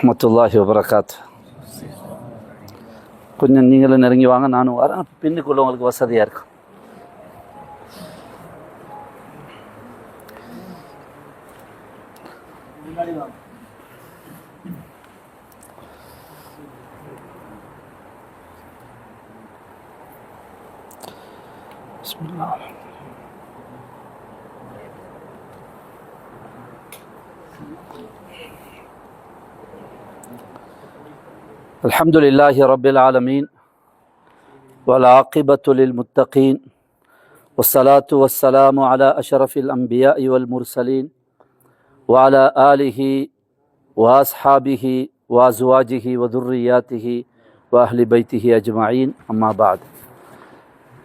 வரஹ்மத்துல்லாஹி வபரகாத்து. கொஞ்சம் நீங்களும் நெருங்கி வாங்க, நானும் வரேன். பின்னுக்குள்ள உங்களுக்கு வசதியாக இருக்கும். பிஸ்மில்லாஹ். الحمد لله رب العالمين والعاقبة للمتقين والصلاة والسلام على أشرف الأنبياء والمرسلين وعلى آله وأصحابه وأزواجه وذرياته وأهل بيته أجمعين، أما بعد.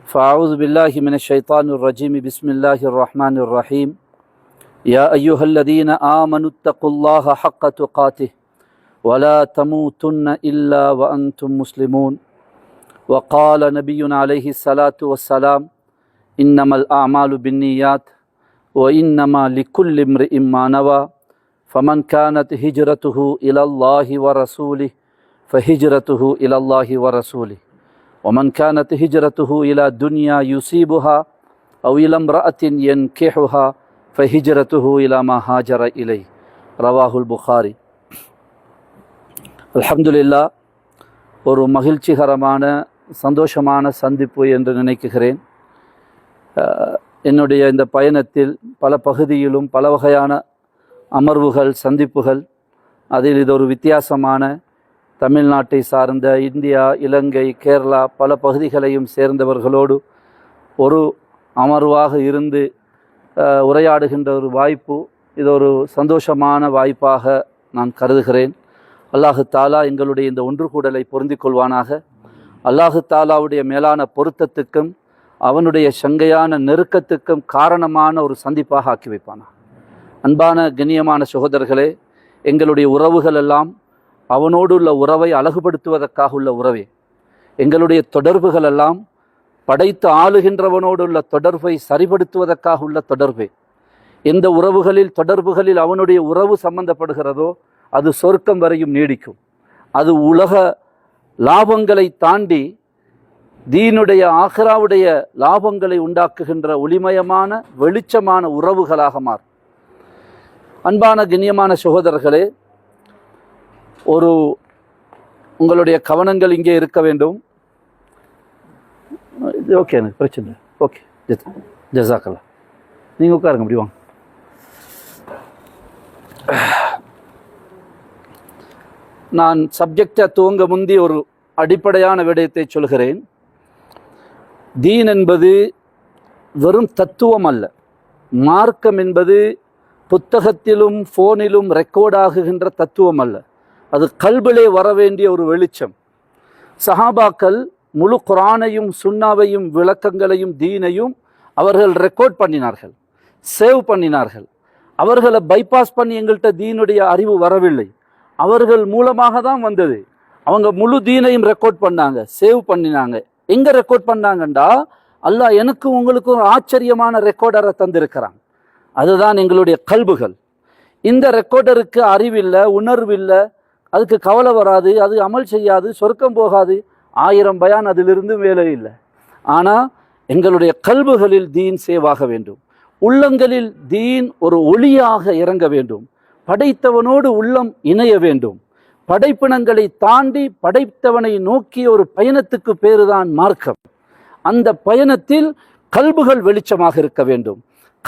فأعوذ بالله من الشيطان الرجيم. بسم الله الرحمن الرحيم. يا أيها الذين آمنوا اتقوا الله حق تقاته ولا تموتن إلا وأنتم مسلمون. وقال نبينا عليه الصلاة والسلام: إنما الأعمال بالنيات وإنما لكل امرئ ما نوى. فمن كانت هجرته إلى الله ورسوله فهجرته إلى الله ورسوله، ومن كانت هجرته إلى دنيا يصيبها أو إلى امرأة ينكحها فهجرته إلى ما هاجر إليه. رواه البخاري. அல்ஹம்துலில்லா, ஒரு மகிழ்ச்சிகரமான சந்தோஷமான சந்திப்பு என்று நினைக்கிறேன். என்னுடைய இந்த பயணத்தில் பல பகுதியிலும் பல வகையான அமர்வுகள், சந்திப்புகள். அதில் இது ஒரு வித்தியாசமான தமிழ்நாட்டை சார்ந்த இந்தியா, இலங்கை, கேரளா பல பகுதிகளையும் சேர்ந்தவர்களோடு ஒரு அமர்வாக இருந்து உரையாடுகின்ற ஒரு வாய்ப்பு. இது ஒரு சந்தோஷமான வாய்ப்பாக நான் கருதுகிறேன். அல்லாஹு தாலா எங்களுடைய இந்த ஒன்று கூடலை பொருந்திக் கொள்வானாக. அல்லாஹு தாலாவுடைய மேலான பொருத்தத்துக்கும் அவனுடைய சங்கையான நெருக்கத்துக்கும் காரணமான ஒரு சந்திப்பாக ஆக்கி வைப்பானா. அன்பான கண்ணியமான சகோதரர்களே, எங்களுடைய உறவுகள் எல்லாம் அவனோடு உள்ள உறவை அழகுபடுத்துவதற்காக உள்ள உறவே. எங்களுடைய தொடர்புகள் எல்லாம் படைத்து ஆளுகின்றவனோடு உள்ள தொடர்பை சரிபடுத்துவதற்காக உள்ள தொடர்பே. எந்த உறவுகளில் தொடர்புகளில் அவனுடைய உறவு சம்பந்தப்படுகிறதோ அது சொர்க்கம் வரையும் நீடிக்கும். அது உலக லாபங்களை தாண்டி தீனுடைய ஆகிராவுடைய லாபங்களை உண்டாக்குகின்ற ஒளிமயமான வெளிச்சமான உறவுகளாக மாறும். அன்பான கண்ணியமான சகோதரர்களே, ஒரு உங்களுடைய கவனங்கள் இங்கே இருக்க வேண்டும். இது ஓகே, எனக்கு பிரச்சனை. ஓகே, ஜஸாக்கல்லா. நீங்கள் உட்காருங்க, அப்படி வாங்க. நான் சப்ஜெக்டை துவங்க முந்தி ஒரு அடிப்படையான விடயத்தை சொல்கிறேன். தீன் என்பது வெறும் தத்துவம் அல்ல. மார்க்கம் என்பது புத்தகத்திலும் ஃபோனிலும் ரெக்கார்டாகுகின்ற தத்துவம் அல்ல. அது கல்பிலே வர வேண்டிய ஒரு வெளிச்சம். சஹாபாக்கள் முழு குர்ஆனையும் சுன்னாவையும் விளக்கங்களையும் தீனையும் அவர்கள் ரெக்கார்ட் பண்ணினார்கள், சேவ் பண்ணினார்கள். அவர்களை பைபாஸ் பண்ணி எங்கள்கிட்ட தீனுடைய அறிவு வரவில்லை. அவர்கள் மூலமாக தான் வந்தது. அவங்க முழு தீனையும் ரெக்கார்ட் பண்ணாங்க, சேவ் பண்ணினாங்க. எங்கே ரெக்கார்ட் பண்ணாங்கண்டா, அல்லாஹ் எனக்கும் உங்களுக்கும் ஒரு ஆச்சரியமான ரெக்கார்டரை தந்திருக்கிறாங்க. அதுதான் எங்களுடைய கல்புகள். இந்த ரெக்கார்டருக்கு அறிவில்லை, உணர்வில்லை, அதுக்கு கவலை வராது, அது அமல் செய்யாது, சொர்க்கம் போகாது, 1000 பயான் அதிலிருந்து வேலை இல்லை. ஆனால் எங்களுடைய கல்புகளில் தீன் சேவாக வேண்டும். உள்ளங்களில் தீன் ஒரு ஒளியாக இறங்க வேண்டும். படைத்தவனோடு உள்ளம் இணைய வேண்டும். படைப்பினங்களை தாண்டி படைத்தவனை நோக்கிய ஒரு பயணத்துக்கு பேருதான் மார்க்கம். அந்த பயணத்தில் கல்புகள் வெளிச்சமாக இருக்க வேண்டும்.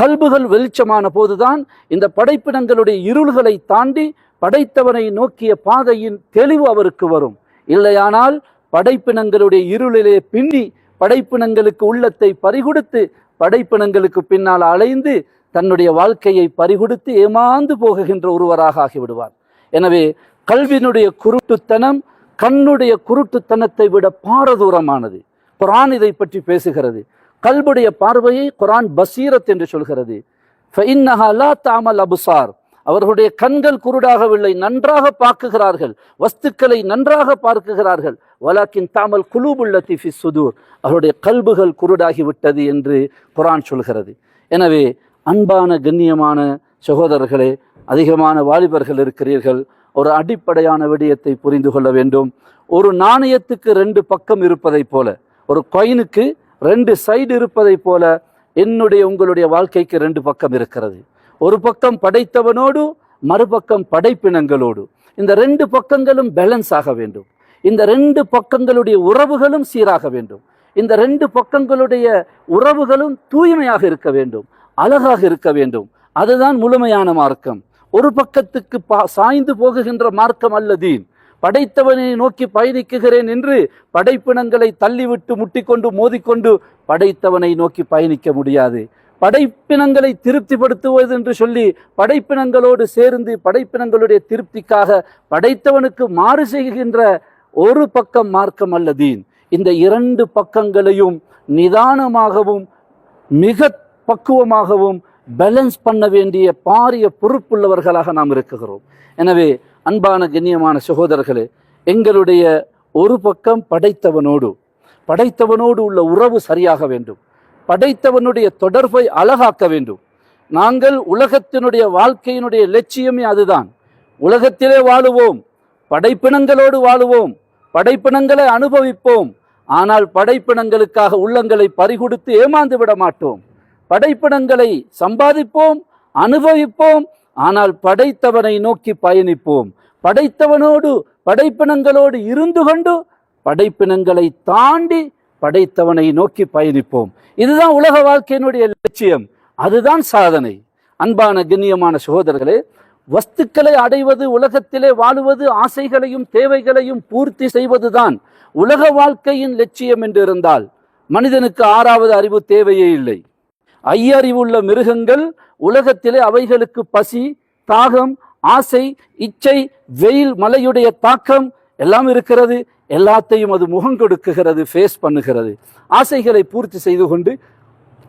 கல்புகள் வெளிச்சமான போதுதான் இந்த படைப்பினங்களுடைய இருள்களை தாண்டி படைத்தவனை நோக்கிய பாதையின் தெளிவு அவருக்கு வரும். இல்லையானால் படைப்பினங்களுடைய இருளிலே பின்னி படைப்பினங்களுக்கு உள்ளத்தை பறிகொடுத்து படைப்பினங்களுக்கு பின்னால் அலைந்து தன்னுடைய வாழ்க்கையை பறிகொடுத்து ஏமாந்து போகுகின்ற ஒருவராக ஆகிவிடுவார். எனவே கல்வியினுடைய குருட்டுத்தனம் கண்ணுடைய குருட்டுத்தனத்தை விட பாரதூரமானது. குர்ஆன் இதை பற்றி பேசுகிறது. கல்புடைய பார்வையை குர்ஆன் பசீரத் என்று சொல்கிறது. ஃபஇன்னஹா லா தஅமல் அப்சார். அவர்களுடைய கண்கள் குருடாகவில்லை, நன்றாக பார்க்குகிறார்கள், வஸ்துக்களை நன்றாக பார்க்குகிறார்கள். வலாக்கின் தஅமல் குலூபுல் லத்தி ஃபிஸ் சுதூர். அவருடைய கல்புகள் குருடாகிவிட்டது என்று குர்ஆன் சொல்கிறது. எனவே அன்பான கண்ணியமான சகோதரர்களே, அதிகமான வாலிபர்கள் இருக்கிறீர்கள். ஒரு அடிப்படையான விடயத்தை புரிந்து கொள்ள வேண்டும். ஒரு நாணயத்துக்கு 2 பக்கம் இருப்பதை போல, ஒரு காயினுக்கு 2 சைடு இருப்பதை போல என்னுடைய உங்களுடைய வாழ்க்கைக்கு 2 பக்கம் இருக்கிறது. ஒரு பக்கம் படைத்தவனோடு, மறுபக்கம் படைப்பினங்களோடு. இந்த 2 பக்கங்களும் பேலன்ஸ் ஆக வேண்டும். இந்த 2 பக்கங்களுடைய உறவுகளும் சீராக வேண்டும். இந்த 2 பக்கங்களுடைய உறவுகளும் தூய்மையாக இருக்க வேண்டும், அழகாக இருக்க வேண்டும். அதுதான் முழுமையான மார்க்கம். ஒரு பக்கத்துக்கு சாய்ந்து போகுகின்ற மார்க்கம் அல்ல தீன். படைத்தவனை நோக்கி பயணிக்குகிறேன் என்று படைப்பினங்களை தள்ளிவிட்டு முட்டிக்கொண்டு மோதிக்கொண்டு படைத்தவனை நோக்கி பயணிக்க முடியாது. படைப்பினங்களை திருப்திப்படுத்துவது என்று சொல்லி படைப்பினங்களோடு சேர்ந்து படைப்பினங்களுடைய திருப்திக்காக படைத்தவனுக்கு மாறு செய்கின்ற ஒரு பக்கம் மார்க்கம் அல்ல தீன். இந்த 2 பக்கங்களையும் நிதானமாகவும் மிக பக்குவமாகவும் பேலன்ஸ் பண்ண வேண்டிய பாரிய பொறுப்புள்ளவர்களாக நாம் இருக்குகிறோம். எனவே அன்பான கண்ணியமான சகோதரர்களே, எங்களுடைய ஒரு பக்கம் படைத்தவனோடு உள்ள உறவு சரியாக வேண்டும். படைத்தவனுடைய தொடர்பை அழகாக்க வேண்டும். நாங்கள் உலகத்தினுடைய வாழ்க்கையினுடைய லட்சியமே அதுதான். உலகத்திலே வாழுவோம், படைப்பினங்களோடு வாழுவோம், படைப்பினங்களை அனுபவிப்போம். ஆனால் படைப்பினங்களுக்காக உள்ளங்களை பறிகொடுத்து ஏமாந்து விட மாட்டோம். படைப்பினங்களை சம்பாதிப்போம், அனுபவிப்போம். ஆனால் படைத்தவனை நோக்கி பயணிப்போம். படைத்தவனோடு படைப்பினங்களோடு இருந்து கொண்டு படைப்பினங்களை தாண்டி படைத்தவனை நோக்கி பயணிப்போம். இதுதான் உலக வாழ்க்கையினுடைய லட்சியம், அதுதான் சாதனை. அன்பான கண்ணியமான சகோதரர்களே, வஸ்துக்களை அடைவது, உலகத்திலே வாழுவது, ஆசைகளையும் தேவைகளையும் பூர்த்தி செய்வதுதான் உலக வாழ்க்கையின் லட்சியம் என்று இருந்தால் மனிதனுக்கு 6வது அறிவு தேவையே இல்லை. 5 அறிவுள்ள மிருகங்கள் உலகத்திலே அவைகளுக்கு பசி, தாகம், ஆசை, இச்சை, வெயில், மழையுடைய தாக்கம் எல்லாம் இருக்கிறது. எல்லாத்தையும் அது முகம் கொடுக்குகிறது, ஃபேஸ் பண்ணுகிறது. ஆசைகளை பூர்த்தி செய்து கொண்டு,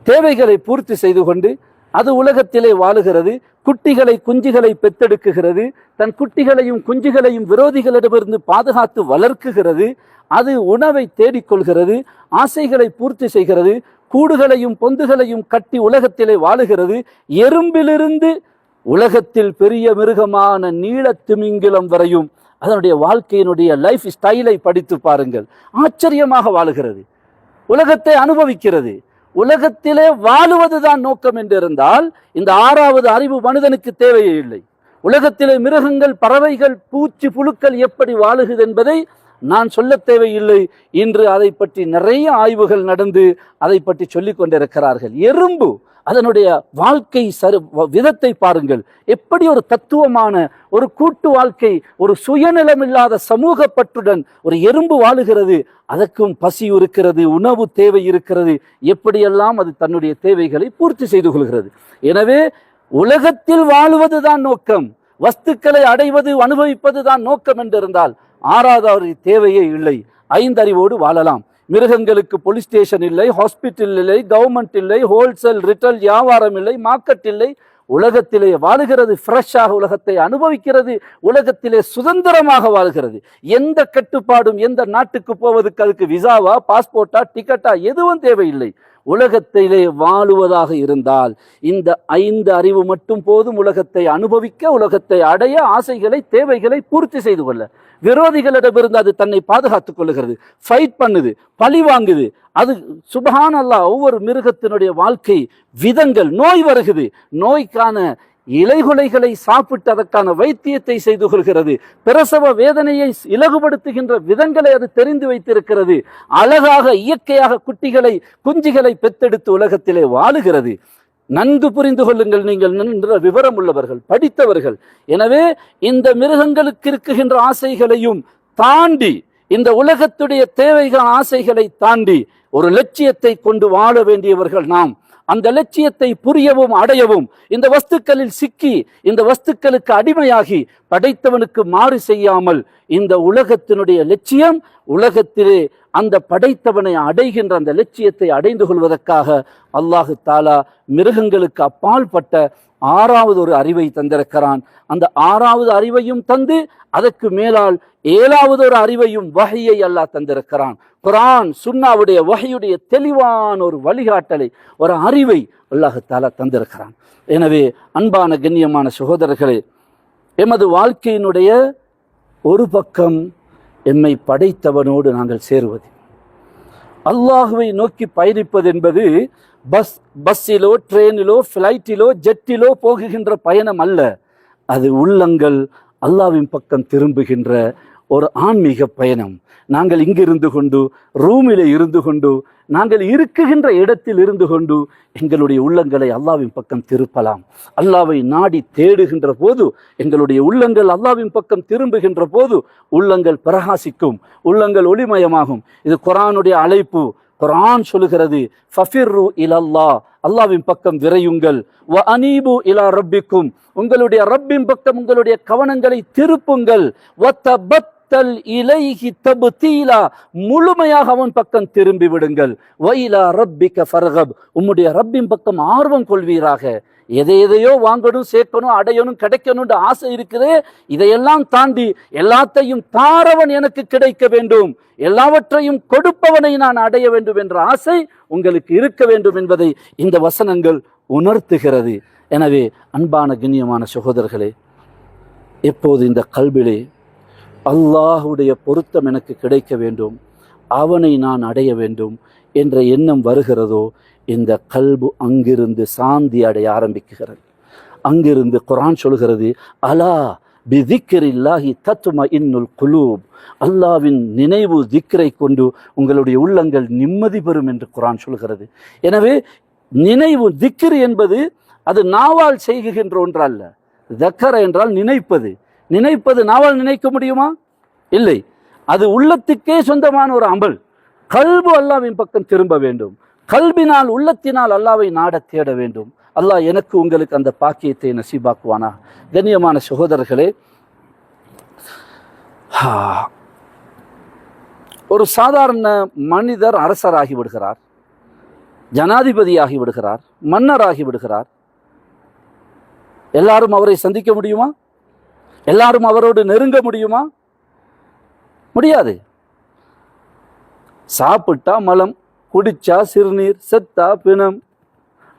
தேவைகளை பூர்த்தி செய்து கொண்டு அது உலகத்திலே வாழுகிறது. குட்டிகளை குஞ்சுகளை பெத்தெடுக்குகிறது. தன் குட்டிகளையும் குஞ்சுகளையும் விரோதிகளிடமிருந்து பாதுகாத்து வளர்க்குகிறது. அது உணவை தேடிக்கொள்கிறது, ஆசைகளை பூர்த்தி செய்கிறது, கூடுகளையும் பொந்துகளையும் கட்டி உலகத்திலே வாழுகிறது. எறும்பிலிருந்து உலகத்தில் பெரிய மிருகமான நீலத்திமிங்கிலம் வரையும் அதனுடைய வாழ்க்கையினுடைய லைஃப் ஸ்டைலை படித்து பாருங்கள். ஆச்சரியமாக வாழுகிறது, உலகத்தை அனுபவிக்கிறது. உலகத்திலே வாழுவதுதான் நோக்கம் என்று இருந்தால் இந்த 6வது அறிவு மனிதனுக்கு தேவையே இல்லை. உலகத்திலே மிருகங்கள், பறவைகள், பூச்சி, புழுக்கள் எப்படி வாழுகிறது என்பதை நான் சொல்ல தேவையில்லை. இன்று அதை பற்றி நிறைய ஆய்வுகள் நடந்து அதை பற்றி சொல்லிக் கொண்டிருக்கிறார்கள். எறும்பு, அதனுடைய வாழ்க்கை விதத்தை பாருங்கள். எப்படி ஒரு தத்துவமான ஒரு கூட்டு வாழ்க்கை, ஒரு சுயநலமில்லாத சமூக பற்றுடன் ஒரு எறும்பு வாழுகிறது. அதற்கும் பசி இருக்கிறது, உணவு தேவை இருக்கிறது. எப்படியெல்லாம் அது தன்னுடைய தேவைகளை பூர்த்தி செய்து கொள்கிறது. எனவே உலகத்தில் வாழுவதுதான் நோக்கம், வஸ்துக்களை அடைவது, அனுபவிப்பது தான் நோக்கம் என்றிருந்தால் 6வது தேவையே இல்லை. 5 அறிவோடு வாழலாம். மிருகங்களுக்கு போலீஸ் ஸ்டேஷன் இல்லை, ஹாஸ்பிட்டல் இல்லை, கவர்மெண்ட் இல்லை, ஹோல்சேல் ரிட்டல் வியாபாரம் இல்லை, மார்க்கெட் இல்லை. உலகத்திலே வாழுகிறது, ஃப்ரெஷ்ஷாக உலகத்தை அனுபவிக்கிறது, உலகத்திலே சுதந்திரமாக வாழ்கிறது. எந்த கட்டுப்பாடும், எந்த நாட்டுக்கு போவதற்கு அதுக்கு விசாவா, பாஸ்போர்ட்டா, டிக்கெட்டா எதுவும் தேவையில்லை. உலகத்திலே வாழுவதாக இருந்தால் இந்த 5 அறிவு மட்டும் போதும். உலகத்தை அனுபவிக்க, உலகத்தை அடைய, ஆசைகளை தேவைகளை பூர்த்தி செய்து கொள்ள. விரோதிகளிடமிருந்து அது தன்னை பாதுகாத்துக் கொள்ளுகிறது, ஃபைட் பண்ணுது, பழி வாங்குது. அது சுப்ஹான் அல்லாஹ், ஒவ்வொரு மிருகத்தினுடைய வாழ்க்கை விதங்கள். நோய் வருகிறது, நோய்க்கான இலைகுலைகளை சாப்பிட்டு அதற்கான வைத்தியத்தை செய்து கொள்கிறது. பிரசவ வேதனையை இலகுபடுத்துகின்ற விதங்களை அது தெரிந்து வைத்திருக்கிறது. அழகாக இயற்கையாக குட்டிகளை குஞ்சுகளை பெத்தெடுத்து உலகத்திலே வாழுகிறது. நன்கு புரிந்து கொள்ளுங்கள், நீங்கள் நன்ற விவரம் உள்ளவர்கள், படித்தவர்கள். எனவே இந்த மிருகங்களுக்கு இருக்குகின்ற ஆசைகளையும் தாண்டி, இந்த உலகத்துடைய தேவைகள் ஆசைகளை தாண்டி ஒரு லட்சியத்தை கொண்டு வாழ வேண்டியவர்கள் நாம். அந்த லட்சியத்தை புரியவும் அடையவும் இந்த வஸ்துக்களில் சிக்கி, இந்த வஸ்துக்களுக்கு அடிமையாகி படைத்தவனுக்கு மாறு செய்யாமல் இந்த உலகத்தினுடைய லட்சியம், உலகத்திலே அந்த படைத்தவனை அடைகின்ற அந்த லட்சியத்தை அடைந்து கொள்வதற்காக அல்லாஹு தாலா மிருகங்களுக்கு அப்பால் பட்ட 6வது ஒரு அறிவை தந்திருக்கிறான். அந்த 6வது அறிவையும் தந்து அதற்கு மேலால் 7வது ஒரு அறிவையும் வஹியை அல்லாஹ் தந்திருக்கிறான். குர்ஆன் சுன்னாவுடைய வஹியுடைய தெளிவான ஒரு வழிகாட்டலை, ஒரு அறிவை அல்லாஹு தாலா தந்திருக்கிறான். எனவே அன்பான கண்ணியமான சகோதரர்களே, எமது வாழ்க்கையினுடைய ஒரு பக்கம் எம்மை படைத்தவனோடு நாங்கள் சேருவது. அல்லாஹுவை நோக்கி பயணிப்பது என்பது பஸ்ஸிலோ, ட்ரெயினிலோ, ஃப்ளைட்டிலோ, ஜெட்டிலோ போகுகின்ற பயணம் அல்ல. அது உள்ளங்கள் அல்லாஹ்வின் பக்கம் திரும்புகின்ற ஒரு ஆன்மீக பயணம். நாங்கள் இங்கிருந்து கொண்டு, ரூமிலே இருந்து கொண்டு, நாங்கள் இருக்குகின்ற இடத்தில் இருந்து கொண்டு எங்களுடைய உள்ளங்களை அல்லாஹ்வின் பக்கம் திருப்பலாம். அல்லாஹ்வை நாடி தேடுகின்ற போது எங்களுடைய உள்ளங்கள் அல்லாஹ்வின் பக்கம் திரும்புகின்ற போது உள்ளங்கள் பிரகாசிக்கும், உள்ளங்கள் ஒளிமயமாகும். இது குர்ஆனுடைய அழைப்பு. குர்ஆன் சொல்லுகிறது, ஃபஃபிர்ரு இலல்லாஹ், அல்லாஹ்வின் பக்கம் விரையுங்கள். வ அனீபு இலா ரப்பிக்கும், உங்களுடைய ரப்பின் பக்கம் உங்களுடைய கவனங்களை திருப்புங்கள். வத்தபத்தல் இலைஹி தப்தீலா, முழுமையாக அவன் பக்கம் திரும்பி விடுங்கள். வைலா ரப்பிக ஃபர்கப், உம்முடைய ரப்பின் பக்கம் ஆர்வம் கொள்வீராக. எதையோ வாங்கணும், சேர்க்கணும், அடையணும், கிடைக்கணும் ஆசை இருக்குதே, இதையெல்லாம் தாண்டி எல்லாத்தையும் தாரவன் எனக்கு கிடைக்க வேண்டும், எல்லாவற்றையும் கொடுப்பவனை நான் அடைய வேண்டும் என்ற ஆசை உங்களுக்கு இருக்க வேண்டும் என்பதை இந்த வசனங்கள் உணர்த்துகிறது. எனவே அன்பான கண்ணியமான சகோதரர்களே, எப்போது இந்த கல்விலே அல்லாஹுடைய பொருத்தம் எனக்கு கிடைக்க வேண்டும், அவனை நான் அடைய வேண்டும் என்ற எண்ணம் வருகிறதோ, இந்த கல்பு அங்கிருந்து சாந்தி அடைய ஆரம்பிக்குகிறது. அங்கிருந்து குர்ஆன் சொல்கிறது, அலா பிதிக்ரில்லாஹி தத்மஇன்னுல் குலூப், அல்லாஹ்வின் நினைவு திக்ரை கொண்டு உங்களுடைய உள்ளங்கள் நிம்மதி பெறும் என்று குர்ஆன் சொல்கிறது. எனவே நினைவு திக்ர் என்பது அது நாவால் செய்கின்ற ஒன்றல்ல. தக்கர என்றால் நினைப்பது. நினைப்பது நாவால் நினைக்க முடியுமா? இல்லை. அது உள்ளத்துக்கே சொந்தமான ஒரு அமல். கல்பு அல்லாஹ்வின் பக்கம் திரும்ப வேண்டும். கல்பினால், உள்ளத்தினால் அல்லாஹ்வை நாட தேட வேண்டும். அல்லாஹ் எனக்கு உங்களுக்கு அந்த பாக்கியத்தை நசீபாக்குவானா. கண்ணியமான சகோதரர்களே, ஒரு சாதாரண மனிதர் அரசராகி விடுகிறார், ஜனாதிபதியாகி விடுகிறார், மன்னராகி விடுகிறார். எல்லாரும் அவரை சந்திக்க முடியுமா? எல்லாரும் அவரோடு நெருங்க முடியுமா? முடியாது. சாப்பிட்டா மலம், குடிச்சா சிறுநீர், செத்தா பிணம்,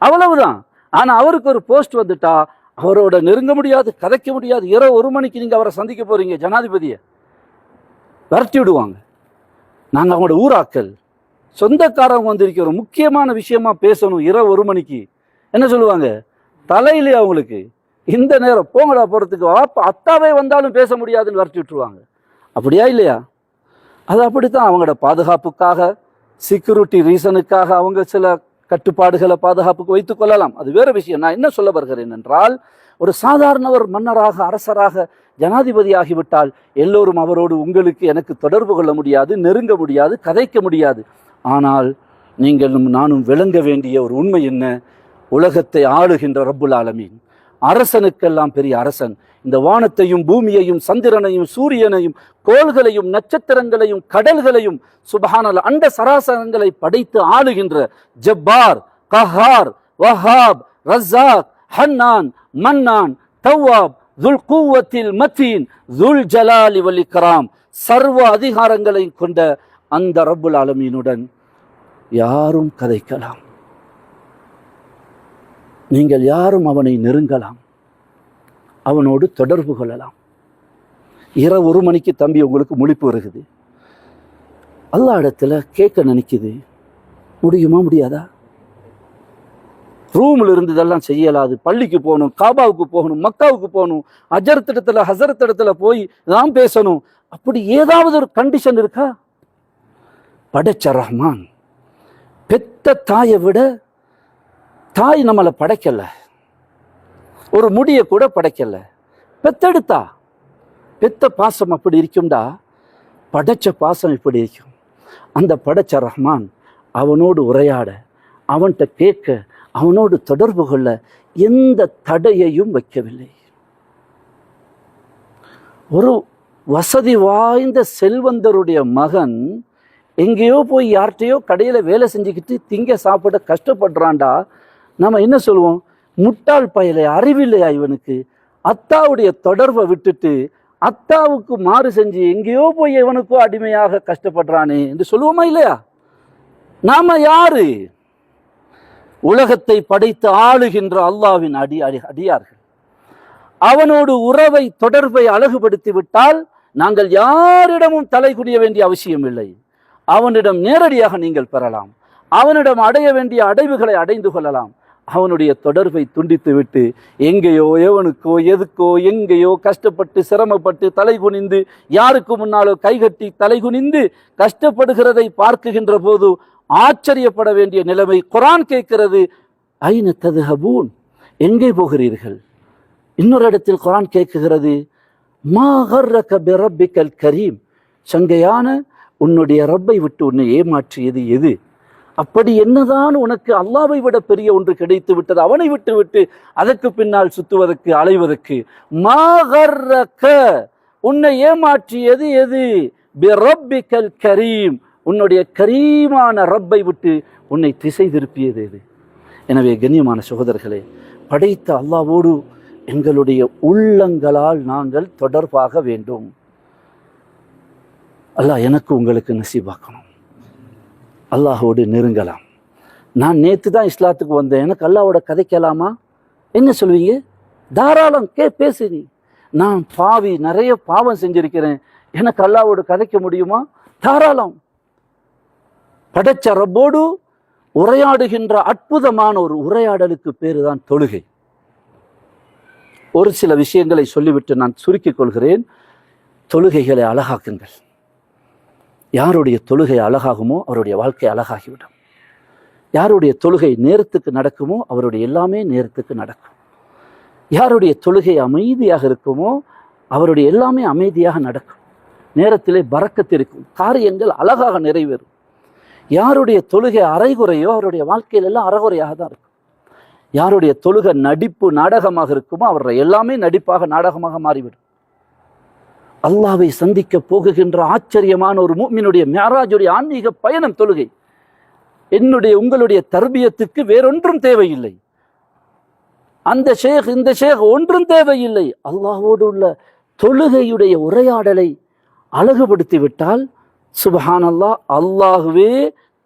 அவ்வளவுதான். ஆனா அவருக்கு ஒரு போஸ்ட் வந்துட்டா அவரோட நெருங்க முடியாது, கதைக்க முடியாது. இரவு 1 மணிக்கு நீங்க அவரை சந்திக்க போறீங்க, ஜனாதிபதியை விரட்டி விடுவாங்க. நாங்க அவங்களோட ஊராக்கள், சொந்தக்காரங்க வந்திருக்கிற ஒரு முக்கியமான விஷயமா பேசணும். இரவு 1 மணிக்கு என்ன சொல்லுவாங்க? தலையிலே அவங்களுக்கு இந்த நேரம் போங்கடா போறதுக்கு, அத்தாவே வந்தாலும் பேச முடியாதுன்னு விரட்டி விட்டுருவாங்க. அப்படியா இல்லையா? அது அப்படித்தான். அவங்களோட பாதுகாப்புக்காக, செக்யூரிட்டி ரீசனுக்காக அவங்க சில கட்டுப்பாடுகளை பாதுகாப்புக்கு வைத்துக் கொள்ளலாம். அது வேற விஷயம். நான் என்ன சொல்ல வருகிறேன் என்றால், ஒரு சாதாரணவர் மன்னராக, அரசராக, ஜனாதிபதி ஆகிவிட்டால் எல்லோரும் அவரோடு உங்களுக்கு எனக்கு தொடர்பு கொள்ள முடியாது, நெருங்க முடியாது, கதைக்க முடியாது. ஆனால் நீங்களும் நானும் விளங்க வேண்டிய ஒரு உண்மை என்ன? உலகத்தை ஆளுகின்ற ரப்புல் ஆலமீன், அரசனுக்கெல்லாம் பெரிய அரசன், இந்த வானத்தையும் பூமியையும் சந்திரனையும் சூரியனையும் கோள்களையும் நட்சத்திரங்களையும் கடல்களையும் சுப்ஹானல்லாஹ் அண்ட சராசரங்களை படைத்து ஆளுகின்ற ஜப்பார், கஹார், வஹாப், ரஸாக், ஹன்னான், மன்னான், தவ்வாப், துல் குவத்தில் மத்தீன், துல் ஜலாலி வல் இக்ராம், சர்வ அதிகாரங்களை கொண்ட அந்த ரப்புல் ஆலமீனுடன் யாரும் கதைக்கலாம். நீங்கள் யாரும் அவனை நெருங்கலாம், அவனோடு தொடர்பு கொள்ளலாம். இரவு 1 மணிக்கு தம்பி உங்களுக்கு முழிப்பு வருகுது, அல்லாஹ் இடத்துல கேட்க நினைக்குது, முடியுமா? முடியாதா? ரூமில் இருந்து இதெல்லாம் செய்யலாது. பள்ளிக்கு போகணும், காபாவுக்கு போகணும், மக்காவுக்கு போகணும், அஜரத்திடத்துல ஹசரத்திடத்துல போய் தான் பேசணும். அப்படி ஏதாவது ஒரு கண்டிஷன் இருக்கா? படைச்ச ரஹ்மான், பெத்த தாயை விட தாய் நம்மளை படைக்கல, ஒரு முடியை கூட படைக்கல, பெத்தெடுத்தா. பெத்த பாசம் அப்படி இருக்கும்டா, படைச்ச பாசம் இப்படி இருக்கும். அந்த படைச்ச ரஹ்மான் அவனோடு உரையாட, அவன்கிட்ட கேட்க, அவனோடு தொடர்பு கொள்ள எந்த தடையையும் வைக்கவில்லை. ஒரு வசதி வாய்ந்த செல்வந்தருடைய மகன் எங்கேயோ போய் யார்கிட்டையோ கடையில் வேலை செஞ்சுக்கிட்டு திங்க சாப்பிட கஷ்டப்படுறான்டா, நம்ம என்ன சொல்லுவோம்? முட்டாள் பயலை, அறிவில்லையா இவனுக்கு? அத்தாவுடைய தொடர்பை விட்டுட்டு அத்தாவுக்கு மாறு செஞ்சு எங்கேயோ போய் இவனுக்கோ அடிமையாக கஷ்டப்படுறானே என்று சொல்லுவோமா இல்லையா? நாம யாரு? உலகத்தை படைத்து ஆளுகின்ற அல்லாஹ்வின் அடியார்கள். அவனோடு உறவை தொடர்பை அழகுபடுத்தி விட்டால் நாங்கள் யாரிடமும் தலை குனிய வேண்டிய அவசியம் இல்லை. அவனிடம் நேரடியாக நீங்கள் பெறலாம். அவனிடம் அடைய வேண்டிய அடைவுகளை அடைந்து கொள்ளலாம். அவனுடைய தொடர்பை துண்டித்து விட்டு எங்கேயோ எவனுக்கோ எதுக்கோ எங்கேயோ கஷ்டப்பட்டு சிரமப்பட்டு தலை குனிந்து யாருக்கு முன்னாலோ கைகட்டி தலை குனிந்து கஷ்டப்படுகிறதை பார்க்குகின்ற போது ஆச்சரியப்பட வேண்டிய நிலைமை. குர்ஆன் கேட்கிறது, ஐன ததுஹபூன், எங்கே போகிறீர்கள்? இன்னொரு இடத்தில் குர்ஆன் கேட்குகிறது, மா கர்ரக பிரப்பிக்கல் கரீம், சங்கையான உன்னுடைய ரப்பை விட்டு உன்னை ஏமாற்றியது எது? அப்படி என்னதான் உனக்கு அல்லாவை விட பெரிய ஒன்று கிடைத்து விட்டது, அவனை விட்டு விட்டு அதற்கு பின்னால் சுத்துவதற்கு அலைவதற்கு? மா கர்ரக, உன்னை ஏமாற்றியது எது? பிரப்பிக்கல் கரீம், உன்னுடைய கரீமான ரப்பை விட்டு உன்னை திசை திருப்பியது எது? எனவே கண்ணியமான சகோதரர்களே, படைத்த அல்லாவோடு எங்களுடைய உள்ளங்களால் நாங்கள் தொடர்பாக வேண்டும். அல்லாஹ் எனக்கு உங்களுக்கு நசீபாக்கணும். அல்லாஹோடு நெருங்கலாம். நான் நேற்று தான் இஸ்லாத்துக்கு வந்தேன், எனக்கு அல்லாவோட கதைக்கலாமா? என்ன சொல்வீங்க? தாராளம் பேசு. நீ நான் பாவி, நிறைய பாவம் செஞ்சிருக்கிறேன், எனக்கு அல்லாவோடு கதைக்க முடியுமா? தாராளம். படைச்ச ரப்போடு உரையாடுகின்ற அற்புதமான ஒரு உரையாடலுக்கு பேரு தான் தொழுகை. ஒரு சில விஷயங்களை சொல்லிவிட்டு நான் சுருக்கிக் கொள்கிறேன். தொழுகைகளை அழகாக்குங்கள். யாருடைய தொழுகை அழகாகுமோ அவருடைய வாழ்க்கை அழகாகிவிடும். யாருடைய தொழுகை நேரத்துக்கு நடக்குமோ அவருடைய எல்லாமே நேரத்துக்கு நடக்கும். யாருடைய தொழுகை அமைதியாக இருக்குமோ அவருடைய எல்லாமே அமைதியாக நடக்கும். நேரத்திலே பரக்கத்து இருக்கும், காரியங்கள் அழகாக நிறைவேறும். யாருடைய தொழுகை அரைகுறையோ அவருடைய வாழ்க்கையில் எல்லாம் அறகுறையாக தான் இருக்கும். யாருடைய தொழுகை நடிப்பு நாடகமாக இருக்குமோ அவருடைய எல்லாமே நடிப்பாக நாடகமாக மாறிவிடும். அல்லாவை சந்திக்க போகுகின்ற ஆச்சரியமான ஒரு முஃமினுடைய மிஅராஜுடைய ஆன்மீக பயணம் தொழுகை. என்னுடைய உங்களுடைய தர்பியத்துக்கு வேறொன்றும் தேவையில்லை. அந்த ஷேக் இந்த ஷேக் ஒன்றும் தேவையில்லை. அல்லாஹ்வோடு உள்ள தொழுகையுடைய உரையாடலை அழகுபடுத்தி விட்டால் சுப்ஹானல்லாஹ், அல்லாஹ்வே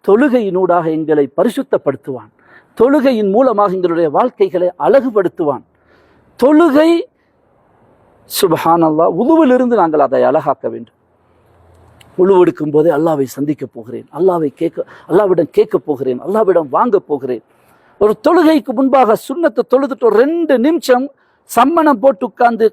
தொழுகையினூடாக எங்களை பரிசுத்தப்படுத்துவான். தொழுகையின் மூலமாக எங்களுடைய வாழ்க்கைகளை அழகுபடுத்துவான். தொழுகை சுப்ஹானல்லாஹ், உதுவிலிருந்து நாங்கள் அதை அழகாக்க வேண்டும். உழுவெடுக்கும் போதே அல்லாவை சந்திக்க போகிறேன், அல்லாவிடம் கேட்க போகிறேன், அல்லாவிடம் வாங்க போகிறேன். ஒரு தொழுகைக்கு முன்பாக சுன்னத்தை தொழுதுட்டு ஒரு 2 நிமிஷம் சம்மணம் போட்டு உட்கார்ந்து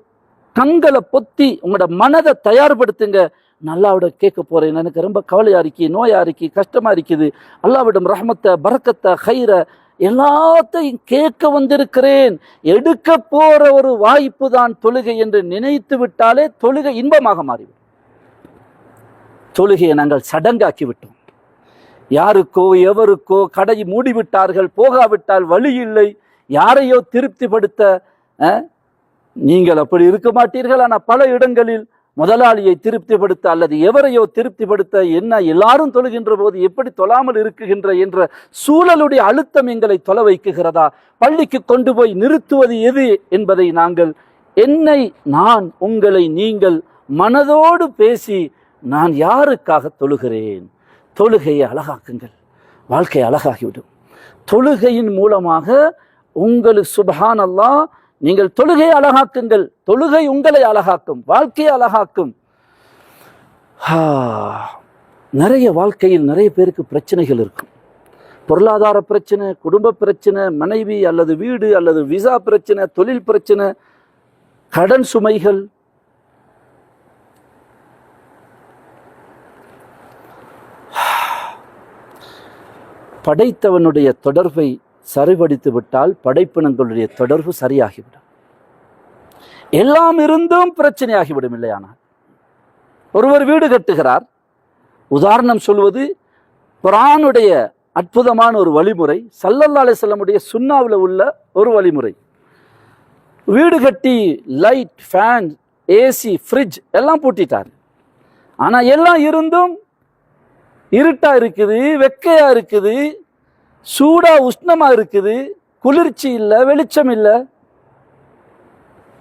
கண்களை பொத்தி உங்களோட மனதை தயார்படுத்துங்க. அல்லாவிடம் கேட்க போறேன், எனக்கு ரொம்ப கவலையா இருக்கு, நோயா இருக்கு, கஷ்டமா இருக்குது, அல்லாவிடம் ரஹ்மத்தை பரக்கத்தை ஹைர எல்லாத்தையும் கேட்க வந்திருக்கிறேன். எடுக்க போற ஒரு வாய்ப்பு தான் தொழுகை என்று நினைத்து விட்டாலே தொழுகை இன்பமாக மாறிவிடும். தொழுகையை நாங்கள் சடங்காக்கி விட்டோம். யாருக்கோ எவருக்கோ கடை மூடிவிட்டார்கள், போகாவிட்டால் வழி இல்லை, யாரையோ திருப்திப்படுத்த. நீங்கள் அப்படி இருக்க மாட்டீர்கள். ஆனால் பல இடங்களில் முதலாளியை திருப்திப்படுத்த அல்லது எவரையோ திருப்திப்படுத்த, என்ன எல்லாரும் தொழுகின்ற போது எப்படி தொழாமல் இருக்குகின்ற என்ற சூழலுடைய அழுத்தம் எங்களை தொலை வைக்குகிறதா? பள்ளிக்கு கொண்டு போய் நிறுத்துவது எது என்பதை நாங்கள் நான் உங்களை நீங்கள் மனதோடு பேசி நான் யாருக்காக தொழுகிறேன்? தொழுகையை அழகாக்குங்கள், வாழ்க்கை அழகாகிவிடும். தொழுகையின் மூலமாக உங்களுக்கு சுப்ஹானல்லாஹ், நீங்கள் தொழுகையை அழகாக்குங்கள். தொழுகை உங்களை அழகாக்கும், வாழ்க்கையை அழகாக்கும். நிறைய வாழ்க்கையில் நிறைய பேருக்கு பிரச்சனைகள் இருக்கும். பொருளாதார பிரச்சனை, குடும்ப பிரச்சனை, மனைவி அல்லது வீடு அல்லது விசா பிரச்சனை, தொழில் பிரச்சனை, கடன் சுமைகள். படைத்தவனுடைய தொடர்பை சரிபடுத்தி விட்டால் படைப்பினங்களுடைய தொடர்பு சரியாகிவிடும். எல்லாம் இருந்தும் பிரச்சனையாகிவிடும். இல்லையானால் ஒருவர் வீடு கட்டுகிறார். உதாரணம் சொல்வது குர்ஆனுடைய அற்புதமான ஒரு வழிமுறை, ஸல்லல்லாஹு அலைஹி வஸல்லமுடைய சுன்னாவில் உள்ள ஒரு வழிமுறை. வீடு கட்டி லைட், ஃபேன், ஏசி, ஃப்ரிட்ஜ் எல்லாம் பூட்டிட்டார். ஆனால் எல்லாம் இருந்தும் இருட்டா இருக்குது, வெக்கையா இருக்குது, சூடா உஷ்ணமா இருக்குது, குளிர்ச்சி இல்லை, வெளிச்சம் இல்லை.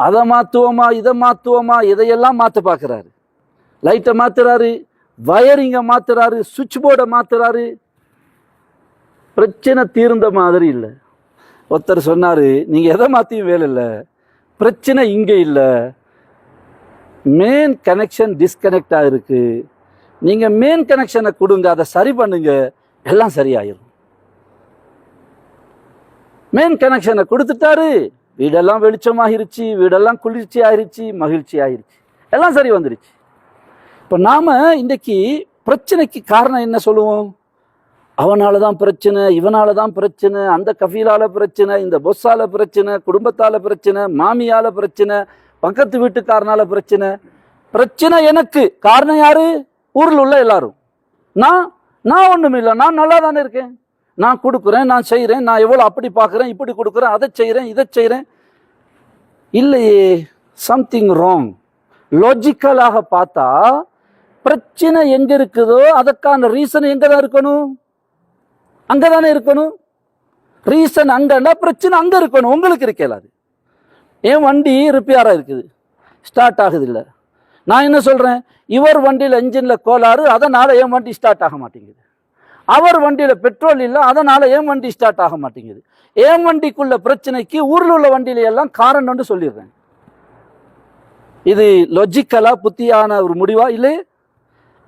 அதை மாற்றுவோமா இதை மாற்றுவோமா, இதையெல்லாம் மாற்ற பார்க்குறாரு. லைட்டை மாற்றுறாரு, வயரிங்கை மாற்றுறாரு, சுவிட்ச் போர்டை மாற்றுறாரு. பிரச்சனை தீர்ந்த மாதிரி இல்லை. ஒருத்தர் சொன்னார், நீங்கள் எதை மாற்றியும் வேலை இல்லை, பிரச்சனை இங்கே இல்லை, மெயின் கனெக்ஷன் டிஸ்கனெக்ட் ஆகிருக்கு. நீங்கள் மெயின் கனெக்ஷனை கொடுங்க, அதை சரி பண்ணுங்க, எல்லாம் சரியாயிரும். மெயின் கனெக்ஷனை கொடுத்துட்டாரு, வீடெல்லாம் வெளிச்சமாகிருச்சு, வீடெல்லாம் குளிர்ச்சி ஆயிருச்சு, மகிழ்ச்சி ஆயிருச்சு, எல்லாம் சரி வந்துருச்சு. இப்போ நாம் இன்றைக்கி பிரச்சனைக்கு காரணம் என்ன சொல்லுவோம்? அவனால தான் பிரச்சனை, இவனால தான் பிரச்சனை, அந்த கஃபீலால பிரச்சனை, இந்த பொஸ்ஸால பிரச்சனை, குடும்பத்தால பிரச்சனை, மாமியால பிரச்சனை, பக்கத்து வீட்டுக்காரனால பிரச்சனை. பிரச்சனை எனக்கு காரணம் யாரு? ஊரில் உள்ள எல்லாரும். நான் ஒன்றும் இல்லை, நான் நல்லா தானே இருக்கேன், நான் கொடுக்குறேன், நான் செய்கிறேன், நான் எவ்வளோ அப்படி பார்க்குறேன், இப்படி கொடுக்குறேன், அதை செய்கிறேன், இதை செய்கிறேன். இல்லையே, சம்திங் ராங். லாஜிக்கலாக பார்த்தா பிரச்சனை எங்கே இருக்குதோ அதற்கான ரீசன் எங்கே தான் இருக்கணும்? அங்கே தானே இருக்கணும். ரீசன் அங்கேன்னா பிரச்சனை அங்கே இருக்கணும், உங்களுக்கு இருக்கலாது. என் வண்டி ரிப்பேராக இருக்குது, ஸ்டார்ட் ஆகுது இல்லை. நான் என்ன சொல்கிறேன்? இவர் வண்டியில் என்ஜினில் கோளாறு, அதனால் என் வண்டி ஸ்டார்ட் ஆக மாட்டேங்குது. அவர் வண்டியில் பெட்ரோல் இல்லை, அதனால் என் வண்டி ஸ்டார்ட் ஆக மாட்டேங்குது. என் வண்டிக்குள்ள பிரச்சனைக்கு ஊரில் உள்ள வண்டியில எல்லாம் காரணம்னு சொல்லிடுறேன். இது லாஜிக்கலா புத்தியான ஒரு முடிவா? இல்லை.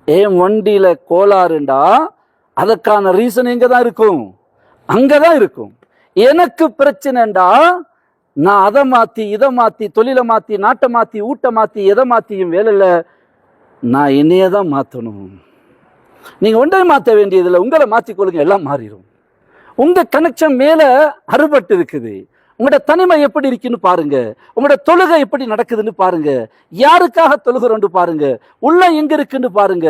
என் வண்டியில் கோளாறுண்டா அதற்கான ரீசன் எங்கே தான் இருக்கும்? அங்கே தான் இருக்கும். எனக்கு பிரச்சனைண்டா நான் அதை மாற்றி இதை மாற்றி தொழிலை மாற்றி நாட்டை மாற்றி ஊட்ட மாற்றி எதை மாற்றியும் வேலையில் நான் என்னையே தான் மாற்றணும். நீங்கள் ஒன்றை மாற்ற வேண்டியதில்லை, உங்களை மாற்றிக்கொள்ளுங்க, எல்லாம் மாறிடும். உங்கள் கனெக்ஷன் மேலே அறுபட்டு இருக்குது. உங்களோட தனிமை எப்படி இருக்குன்னு பாருங்க, உங்களோட தொழுகை எப்படி நடக்குதுன்னு பாருங்க, யாருக்காக தொழுகிறோன்னு பாருங்க, உள்ள எங்க இருக்குன்னு பாருங்க.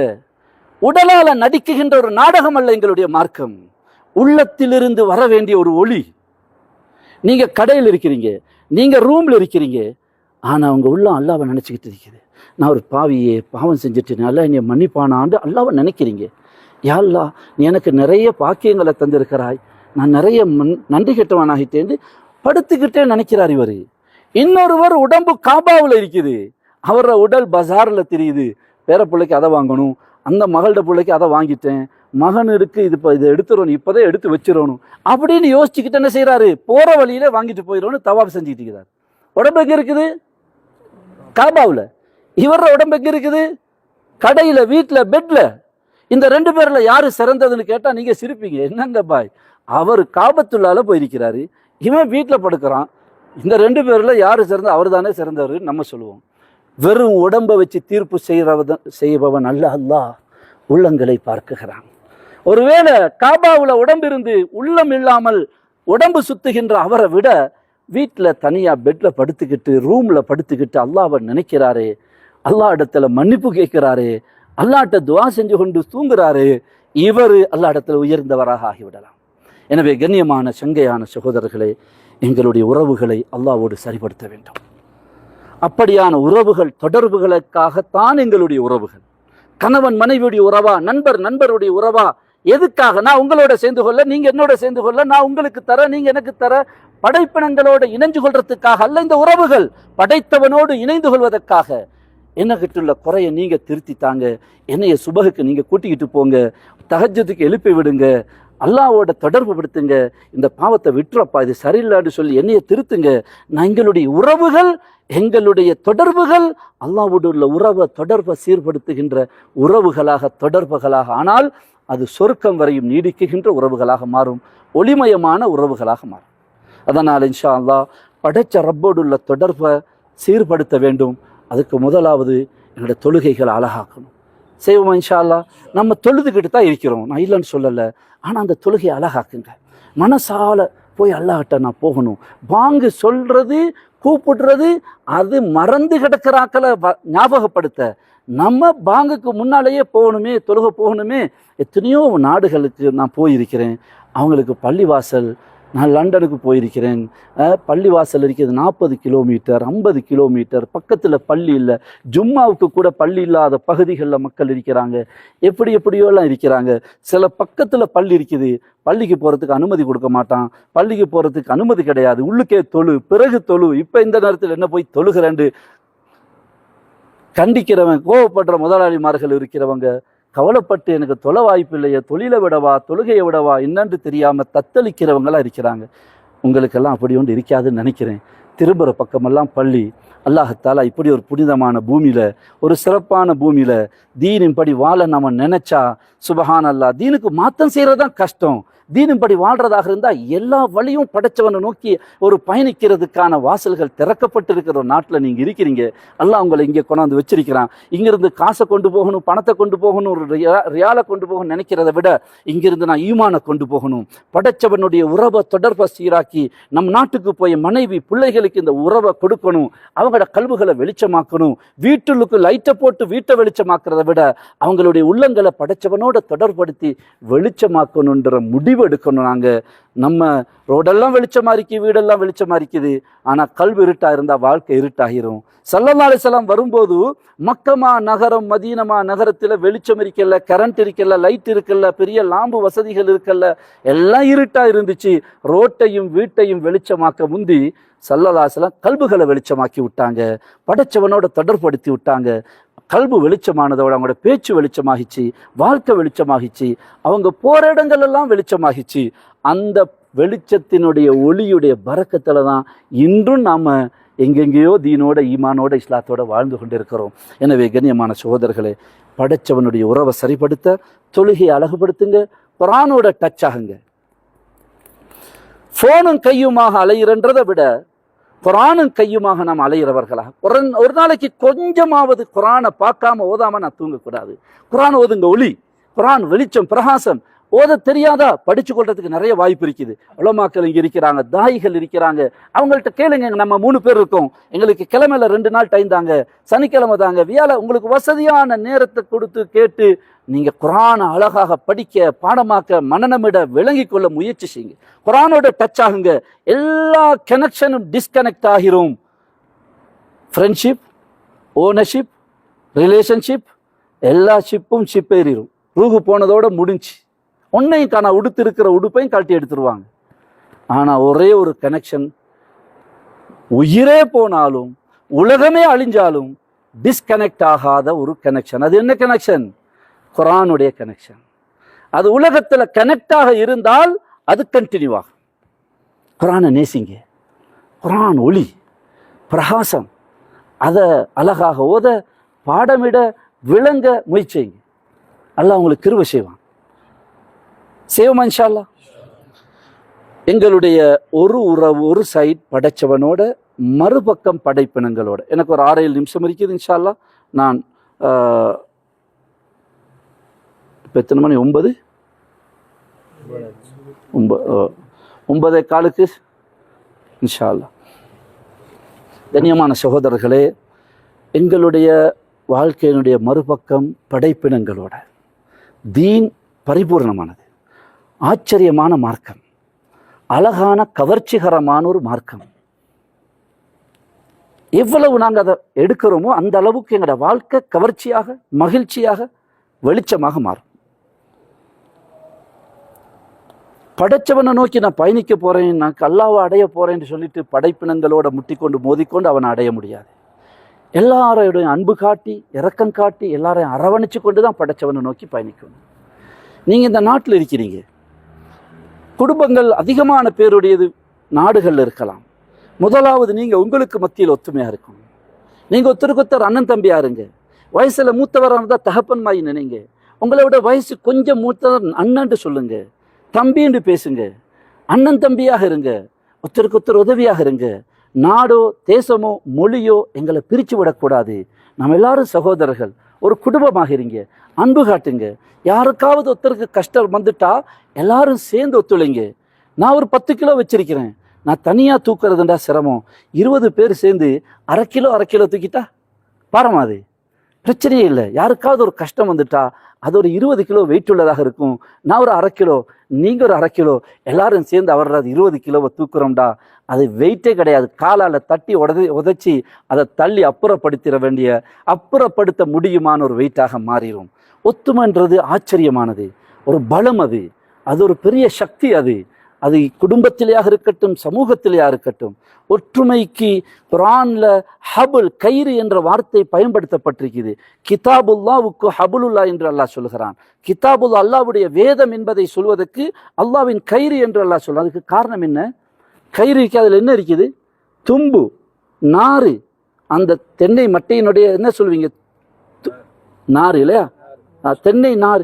உடலால நடிக்குகின்ற ஒரு நாடகம் அல்ல எங்களுடைய மார்க்கம், உள்ளத்திலிருந்து வர வேண்டிய ஒரு ஒளி. நீங்க கடையில் இருக்கிறீங்க, நீங்க ரூம்ல இருக்கிறீங்க, ஆனா உங்க உள்ள அல்லாவை நினைச்சுக்கிட்டு இருக்குது. நான் ஒரு பாவியே, பாவம் செஞ்சுட்டு அல்ல என்னை மன்னிப்பானான்னு அல்லாவை நினைக்கிறீங்க. யா அல்லாஹ், நீ எனக்கு நிறைய பாக்கியங்களை தந்திருக்கிறாய், நான் நிறைய நன்றி கெட்டவனாகிட்டேன்னு படுத்துக்கிட்டே நினைக்கிறார் இவர். இன்னொருவர் உடம்பு காபாவில் இருக்குது, அவரோட உடல் பஜாரில் தெரியுது. பேர பிள்ளைக்கு அதை வாங்கணும், அந்த மகளோட பிள்ளைக்கு அதை வாங்கிட்டேன், மகன் இருக்கு, இது இப்போ இதை எடுத்துடணும், இப்போதே எடுத்து வச்சிடணும் அப்படின்னு யோசிச்சுக்கிட்டு என்ன செய்கிறாரு? போகிற வழியில வாங்கிட்டு போயிடணும்னு தவாப் செஞ்சுக்கிட்டு இருக்கிறார். உடம்பு எங்கே இருக்குது? காபாவில். இவரோட உடம்பு எங்கே இருக்குது? கடையில், வீட்டில், பெட்ல. இந்த ரெண்டு பேரில் யாரு சிறந்ததுன்னு கேட்டால் நீங்கள் சிரிப்பீங்க. என்னங்க பாய், அவர் காபத்துள்ளால போயிருக்கிறாரு, இவன் வீட்டில் படுக்கிறான். இந்த ரெண்டு பேரில் யாரு சிறந்த? அவர் தானே சிறந்தவர் நம்ம சொல்லுவோம். வெறும் உடம்பை வச்சு தீர்ப்பு செய்பவன் அல்ல, அல்லாஹ் உள்ளங்களை பார்க்குகிறான். ஒருவேளை காபாவில் உடம்பு இருந்து உள்ளம் இல்லாமல் உடம்பு சுத்துகின்ற அவரை விட வீட்டில் தனியாக பெட்டில் படுத்துக்கிட்டு ரூமில் படுத்துக்கிட்டு அல்லாஹ்வை நினைக்கிறாரு, அல்லாஹ் இடத்துல மன்னிப்பு கேட்கிறாரு, அல்லாஹ்ட்ட துவா செஞ்சு கொண்டு தூங்குறாரு. இவர் அல்லாஹ் இடத்துல உயர்ந்தவராக ஆகிவிடலாம். எனவே கண்ணியமான சங்கையான சகோதரர்களே, எங்களுடைய உறவுகளை அல்லாஹ்வோடு சரிப்படுத்த வேண்டும். அப்படியான உறவுகள் தொடர்புகளுக்காகத்தான் எங்களுடைய உறவுகள். கணவன் மனைவியுடைய உறவா, நண்பர் நண்பருடைய உறவா, எதுக்காக? நான் உங்களோட சேர்ந்து கொள்ள, நீங்க என்னோட சேர்ந்து கொள்ள, நான் உங்களுக்கு தர, நீங்க எனக்கு தர, படைப்பினங்களோடு இணைந்து கொள்றதுக்காக அல்ல இந்த உறவுகள். படைத்தவனோடு இணைந்து கொள்வதற்காக. என்ன கிட்டுள்ள குறைய நீங்க திருத்தித்தாங்க, என்னைய சுபகுக்கு நீங்க கூட்டிக்கிட்டு போங்க, தஹஜ்ஜுதுக்கு எழுப்பி விடுங்க, அல்லாஹ்வோட தொடர்பு படுத்துங்க, இந்த பாவத்தை விட்டுறப்பா, இது சரியில்லைன்னு சொல்லி என்னைய திருத்துங்க. நான் எங்களுடைய உறவுகள், எங்களுடைய தொடர்புகள் அல்லாஹ்வோடு உள்ள உறவை தொடர்பை சீர்படுத்துகின்ற உறவுகளாக, தொடர்புகளாக, ஆனால் அது சொர்க்கம் வரையும் நீடிக்குகின்ற உறவுகளாக மாறும், ஒளிமயமான உறவுகளாக மாறும். அதனால் இன்ஷா அல்லாஹ் படைச்ச ரப்போடு உள்ள தொடர்பை சீர்படுத்த வேண்டும். அதுக்கு முதலாவது என்னுடைய தொழுகைகளை அழகாக்கணும். செய்வோமா இன்ஷா அல்லாஹ்? நம்ம தொழுதுகிட்டு தான் இருக்கிறோம், நான் இல்லைன்னு சொல்லலை, ஆனால் அந்த தொழுகையை அழகாக்குங்க. மனசால போய் அல்லாஹ்கிட்ட நான் போகணும். பாங்கு சொல்றது, கூப்பிடுறது, அது மறந்து கிடக்கிறாக்களை ஞாபகப்படுத்த. நம்ம பாங்குக்கு முன்னாலேயே போகணுமே, தொழுகை போகணுமே. எத்தனையோ நாடுகளுக்கு நான் போயிருக்கிறேன், அவங்களுக்கு பள்ளிவாசல், நான் லண்டனுக்கு போயிருக்கிறேன், பள்ளிவாசல் இருக்கிறது 40 கிலோமீட்டர் 50 கிலோமீட்டர், பக்கத்தில் பள்ளி இல்லை, ஜும்மாவுக்கு கூட பள்ளி இல்லாத பகுதிகளில் மக்கள் இருக்கிறாங்க, எப்படியோலாம் இருக்கிறாங்க. சில பக்கத்தில் பள்ளி இருக்குது, பள்ளிக்கு போகிறதுக்கு அனுமதி கொடுக்க மாட்டான், பள்ளிக்கு போகிறதுக்கு அனுமதி கிடையாது, உள்ளுக்கே தொழு, பிறகு தொழு, இப்போ இந்த நேரத்தில் என்ன போய் தொழுகிறேன்னு கண்டிக்கிறவன், கோவப்படுற முதலாளிமார்கள் இருக்கிறவங்க, கவலைப்பட்டு எனக்கு தொலை வாய்ப்பு இல்லையே, தொழிலை விடவா, தொழுகையை விடவா என்னன்னு தெரியாமல் தத்தளிக்கிறவங்களாம் இருக்கிறாங்க. உங்களுக்கெல்லாம் அப்படி ஒன்று இருக்காதுன்னு நினைக்கிறேன். திரும்புகிற பக்கமெல்லாம் பள்ளி. அல்லாஹத்தாலா இப்படி ஒரு புனிதமான பூமியில், ஒரு சிறப்பான பூமியில் தீனின்படி வாழ நம்ம நினைச்சா சுபஹான் அல்லா. தீனுக்கு மாற்றம் செய்கிறது தான் கஷ்டம். தீனின்படி வாழ்றதாக இருந்தால் எல்லா வழியும் படைச்சவனை நோக்கி ஒரு பயணிக்கிறதுக்கான வாசல்கள் திறக்கப்பட்டிருக்கிற ஒரு நாட்டில் நீங்கள் இருக்கிறீங்க. அல்லாஹ் உங்களை இங்கே கொண்டாந்து வச்சிருக்கிறான். இங்கிருந்து காசை கொண்டு போகணும், பணத்தை கொண்டு போகணும், ஒரு ரியாலை கொண்டு போகணும்னு நினைக்கிறத விட இங்கிருந்து நான் ஈமானை கொண்டு போகணும். படைச்சவனுடைய உறவை தொடர்பை சீராக்கி நம் நாட்டுக்கு போய் மனைவி பிள்ளைகளுக்கு இந்த உறவை கொடுக்கணும். அவங்களோட கல்விகளை வெளிச்சமாக்கணும். வீட்டுக்கு லைட்டை போட்டு வீட்டை வெளிச்சமாக்குறத விட அவங்களுடைய உள்ளங்களை படைச்சவனோட தொடர்படுத்தி வெளிச்சமாக்கணுன்ற முடிவு எடுக்கணும். நாங்கள் நம்ம ரோடெல்லாம் வெளிச்சமா இருக்கு, வீடெல்லாம் வெளிச்சமா இருக்குது, ஆனால் கல்வி இருட்டா இருந்தால் வாழ்க்கை இருட்டாகிரும். ஸல்லல்லாஹு அலைஹி வஸல்லம் வரும்போது மக்கமா நகரம், மதீனமா நகரத்தில் வெளிச்சம் இருக்கல, கரண்ட் இருக்கல, லைட் இருக்கல, பெரிய லாம்பு வசதிகள் இருக்கல, எல்லாம் இருட்டா இருந்துச்சு. ரோட்டையும் வீட்டையும் வெளிச்சமாக்க முந்தி ஸல்லல்லாஹு அலைஹி வஸல்லம் கல்புகளை வெளிச்சமாக்கி விட்டாங்க, படைச்சவனோட தொடர்படுத்தி விட்டாங்க. கல்பு வெளிச்சமானதோட அவங்களோட பேச்சு வெளிச்சமாகிச்சு, வாழ்க்கை வெளிச்சமாகிச்சு, அவங்க போற இடங்கள் எல்லாம் வெளிச்சமாகிச்சு. அந்த வெளிச்சத்தினுடைய ஒளியுடைய பரக்கத்துல தான் இன்றும் நாம எங்கெங்கேயோ தீனோட ஈமானோட இஸ்லாத்தோட வாழ்ந்து கொண்டிருக்கிறோம். எனவே கண்ணியமான சகோதரர்களே, படைச்சவனுடைய உறவை சரிப்படுத்த தொழுகையை அழகுபடுத்துங்க, குர்ஆனோட டச் ஆகுங்க. போனும் கையுமாக அலையிறன்றதை விட குர்ஆனும் கையுமாக நாம் அலையிறவர்களாக ஒரு நாளைக்கு கொஞ்சமாவது குர்ஆனை பார்க்காம ஓதாம நான் தூங்கக்கூடாது. குர்ஆன் ஓதுங்க, ஒளி, குர்ஆன் வெளிச்சம், பிரகாசம். ஓத தெரியாதா? படிச்சு கொள்றதுக்கு நிறைய வாய்ப்பு இருக்குது. உலமாக்கள் இங்க இருக்கிறாங்க, தாயிகள் இருக்கிறாங்க, அவங்கள்ட்ட கேளுங்க. நம்ம 3 பேர் இருக்கோம், எங்களுக்கு கிழமையில 2 நாள் டைம் தாங்க, சனிக்கிழமை தாங்க, வியாழ உங்களுக்கு வசதியான நேரத்தை கொடுத்து கேட்டு நீங்க குர்ஆனை அழகாக படிக்க, பாடமாக்க, மனநமிட, விளங்கி கொள்ள முயற்சி செய்யுங்க. குர்ஆனோட டச் ஆகுங்க. எல்லா கனெக்ஷனும் டிஸ்கனெக்ட் ஆகிரும். ஃப்ரெண்ட்ஷிப், ஓனர்ஷிப், ரிலேஷன்ஷிப், எல்லா ஷிப்பும் ஷிப் ஏறிடும். ரூஹு போனதோட முடிஞ்சு. ஒன்னையும் காணா, உடுத்து இருக்கிற உடுப்பையும் கழட்டி எடுத்துருவாங்க. ஆனால் ஒரே ஒரு கனெக்ஷன், உயிரே போனாலும் உலகமே அழிஞ்சாலும் டிஸ்கனெக்ட் ஆகாத ஒரு கனெக்ஷன். அது என்ன கனெக்ஷன்? குர்ஆனுடைய கனெக்ஷன். அது உலகத்தில் கனெக்டாக இருந்தால் அது கண்டினியூ ஆகும். குர்ஆனை நேசிங்க. குர்ஆன் ஒளி, பிரகாசம். அதை அழகாக ஓத, பாடமிட, விளங்க முயற்சிங்க. அல்லாஹ் உங்களுக்கு கிருபை செய்வான். செய்வோமா இன்ஷா அல்லாஹ்? எங்களுடைய ஒரு உறவு, ஒரு சைட் படைச்சவனோட, மறுபக்கம் படைப்பினங்களோட. எனக்கு ஒரு 6-7 நிமிஷம் இருக்குது இன்ஷா அல்லாஹ். நான் இப்போ எத்தனை மணி? 9:15 இன்ஷா அல்லாஹ். கண்ணியமான சகோதரர்களே, எங்களுடைய வாழ்க்கையினுடைய மறுபக்கம் படைப்பினங்களோட. தீன் பரிபூர்ணமானது, ஆச்சரியமான மார்க்கம், அழகான கவர்ச்சிகரமான ஒரு மார்க்கம். எவ்வளவு நாங்கள் அதை எடுக்கிறோமோ அந்த அளவுக்கு எங்களோட வாழ்க்கை கவர்ச்சியாக, மகிழ்ச்சியாக, வெளிச்சமாக மாறும். படைச்சவனை நோக்கி நான் பயணிக்க போறேன், நான் அல்லாஹ்வை அடைய போறேன்னு சொல்லிட்டு படைப்பினங்களோட முட்டிக்கொண்டு மோதிக்கொண்டு அவனை அடைய முடியாது. எல்லாரையும் அன்பு காட்டி, இரக்கம் காட்டி, எல்லாரையும் அரவணைச்சு கொண்டு தான் படைச்சவனை நோக்கி பயணிக்கணும். நீங்கள் இந்த நாட்டில் இருக்கிறீங்க, குடும்பங்கள் அதிகமான பேருடையது நாடுகளில் இருக்கலாம். முதலாவது நீங்கள் உங்களுக்கு மத்தியில் ஒத்துமையாக இருக்கணும். நீங்கள் ஒருத்தருக்கு அண்ணன் தம்பியாக இருங்க. வயசில் மூத்தவராக இருந்தால் தகப்பன் மாயி நினைங்க. உங்களை விட வயசு கொஞ்சம் மூத்தவர் அண்ணன்ட்டு சொல்லுங்க, தம்பின்னு பேசுங்க. அண்ணன் தம்பியாக இருங்க, ஒருத்தருக்கு உதவியாக இருங்க. நாடோ, தேசமோ, மொழியோ எங்களை பிரித்து விடக்கூடாது. நம்ம எல்லாரும் சகோதரர்கள், ஒரு குடும்பமாக இருங்க, அன்பு காட்டுங்க. யாருக்காவது ஒருத்தருக்கு கஷ்டம் வந்துட்டா எல்லாரும் சேர்ந்து ஒத்துழைங்க. நான் ஒரு 10 கிலோ வச்சிருக்கிறேன், நான் தனியாக தூக்குறதுண்டா சிரமம். 20 பேர் சேர்ந்து அரை கிலோ தூக்கிட்டா பாரமாது, பிரச்சனையே இல்லை. யாருக்காவது ஒரு கஷ்டம் வந்துட்டா அது ஒரு 20 கிலோ வெயிட் உள்ளதாக இருக்கும். நான் ஒரு அரை கிலோ, நீங்கள் ஒரு அரை கிலோ, எல்லாரும் சேர்ந்து அவர்றது 20 கிலோவை தூக்குறோம்டா, அது வெயிட்டே கிடையாது. காலால் தட்டி உதைச்சி அதை தள்ளி அப்புறப்படுத்த முடியுமான ஒரு வெயிட்டாக மாறிடும். ஒத்துமைன்றது ஆச்சரியமானது, ஒரு பலம். அது ஒரு பெரிய சக்தி. அது குடும்பத்திலேயாக இருக்கட்டும், சமூகத்திலேயாக இருக்கட்டும். ஒற்றுமைக்கு குர்ஆன்ல ஹபுல், கயிறு என்ற வார்த்தை பயன்படுத்தப்பட்டிருக்குது. கிதாபுல்லாவுக்கு ஹபுலுல்லா என்று அல்லாஹ் சொல்கிறான். கிதாபுல்லா அல்லாஹ்வுடைய வேதம் என்பதை சொல்வதற்கு அல்லாஹ்வின் கயிறு என்று அல்லாஹ் சொல்றான். அதுக்கு காரணம் என்ன? கயிறு இருக்கு, அதில் என்ன இருக்குது? தும்பு, நாறு, அந்த தென்னை மட்டையினுடைய என்ன சொல்வீங்க, நாறு இல்லையா, தென்னை நாறு,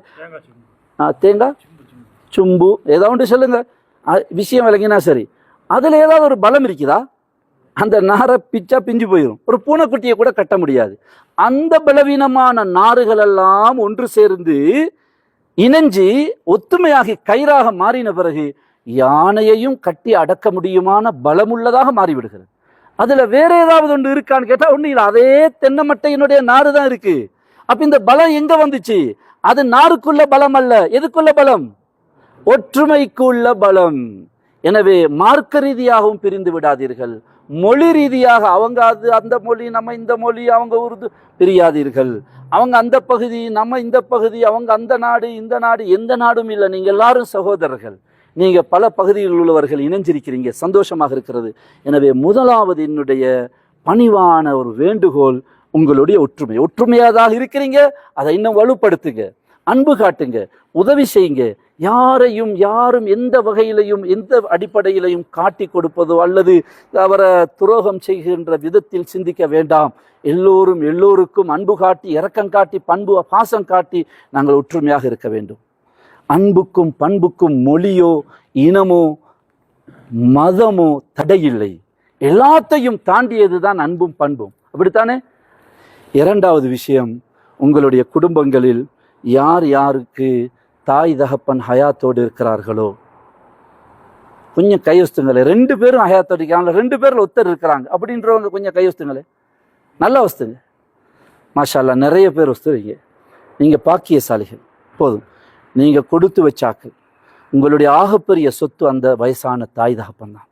தேங்காய் சும்பு, ஏதாவது சொல்லுங்க, விஷயம் விளங்கினா சரி. அதுல ஏதாவது ஒரு பலம் இருக்குதா? அந்த நாரை பிச்சா பிஞ்சு போயிடும், ஒரு பூனைக்குட்டியை கூட கட்ட முடியாது. அந்த பலவீனமான நாறுகள் எல்லாம் ஒன்று சேர்ந்து இணைஞ்சி ஒத்துமையாகி கயிறாக மாறின பிறகு யானையையும் கட்டி அடக்க முடியுமான பலமுள்ளதாக மாறிவிடுகிறது. அதுல வேற ஏதாவது ஒன்று இருக்கான்னு கேட்டா ஒண்ணு இல்லை, அதே தென்னை மட்டையினுடைய நாறு தான் இருக்கு. அப்ப இந்த பலம் எங்க வந்துச்சு? அது நாருக்குள்ள பலம் அல்ல. எதுக்குள்ள பலம்? ஒற்றுமைக்குள்ள பலம். எனவே மார்க்க ரீதியாகவும் பிரிந்து விடாதீர்கள், மொழி ரீதியாக அவங்க அது அந்த மொழி, நம்ம இந்த மொழி, அவங்க உருது, பிரியாதீர்கள். அவங்க அந்த பகுதி, நம்ம இந்த பகுதி, அவங்க அந்த நாடு இந்த நாடு, எந்த நாடும் இல்லை. நீங்க எல்லாரும் சகோதரர்கள், நீங்க பல பகுதியில் உள்ளவர்கள் இணைஞ்சிருக்கிறீங்க, சந்தோஷமாக இருக்கிறது. எனவே முதலாவது என்னுடைய பணிவான ஒரு வேண்டுகோள் உங்களுடைய ஒற்றுமை. ஒற்றுமையாதாக இருக்கிறீங்க, அதை இன்னும் வலுப்படுத்துங்க, அன்பு காட்டுங்க, உதவி செய்யுங்க. யாரும் எந்த வகையிலையும் எந்த அடிப்படையிலையும் காட்டி கொடுப்பதோ அல்லது அவரை துரோகம் செய்கின்ற விதத்தில் சிந்திக்க வேண்டாம். எல்லோருக்கும் அன்பு காட்டி, இரக்கம் காட்டி, பண்பு பாசம் காட்டி நாங்கள் ஒற்றுமையாக இருக்க வேண்டும். அன்புக்கும் பண்புக்கும் மொழியோ இனமோ மதமோ தடையில்லை, எல்லாத்தையும் தாண்டியதுதான் அன்பும் பண்பும். அப்படித்தானே? இரண்டாவது விஷயம், உங்களுடைய குடும்பங்களில் யார் யாருக்கு தாய் தகப்பன் ஹயாத்தோடு இருக்கிறார்களோ கொஞ்சம் கையொஸ்துங்களே. 2 பேரும் ஹயாத்தோடு இருக்கிறாங்க, 2 பேர்ல ஒருத்தர் இருக்கிறாங்க அப்படின்றவங்க கொஞ்சம் கையொஸ்துங்களே, நல்லா வஸ்துங்க. மாஷா அல்லாஹ், நிறைய பேர் வஸ்துவீங்க. நீங்க பாக்கியசாலிகள். போதும், நீங்க கொடுத்து வச்சாக்கு. உங்களுடைய ஆகப்பெரிய சொத்து அந்த வயசான தாய் தகப்பன் தான்.